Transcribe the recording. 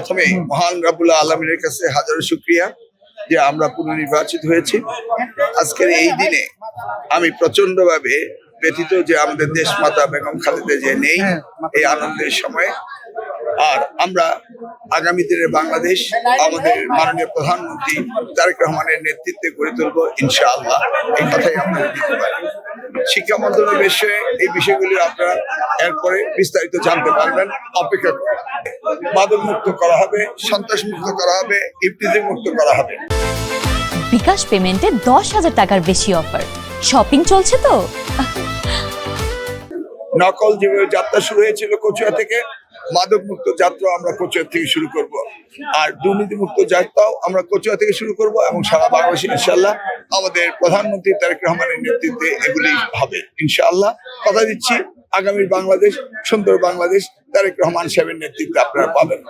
প্রথমে মহান রাব্বুল আলামিনের কাছে হাজারো শুকরিয়া যে আমরা পুনর্নির্বাচিত হয়েছি। আজকের এই দিনে আমি প্রচন্ডভাবে ব্যথিত যে আমাদের দেশ মাতা বেগম খালেদা যে নেই এই আনন্দের সময়ে। আর আমরা আগামী দিনের বাংলাদেশ আমাদের মাননীয় প্রধানমন্ত্রী তারেক রহমানের নেতৃত্বে গড়ে তুলব ইনশাআল্লাহ, এই কথাই আমরা দিতে পারি। শিক্ষা মন্ত্রণালয়ের বিষয়ে এই বিষয়গুলি আপনারা এরপরে বিস্তারিত জানতে পারবেন, অপেক্ষা করুন। মাদক মুক্ত করা হবে, সন্ত্রাস মুক্ত করা হবে, ইফতিজিং মুক্ত করা হবে। বিকাশ পেমেন্টে 10,000 টাকার বেশি অফার, শপিং চলছে তো। নকল যেভাবে যাত্রা শুরু হয়েছিল কচুয়া থেকে, মাদক মুক্ত যাত্রা আমরা কচুয়া থেকে শুরু করব, আর দুর্নীতি মুক্ত যাত্রাও আমরা কচুয়া থেকে শুরু করব এবং সারা বাংলাদেশে ইনশাআল্লাহ আমাদের প্রধানমন্ত্রী তারেক রহমানের নেতৃত্বে এগুলি হবে ইনশাআল্লাহ। কথা দিচ্ছি আগামীর বাংলাদেশ সুন্দর বাংলাদেশ তারেক রহমান সাহেবের নেতৃত্বে আপনারা পাবেন।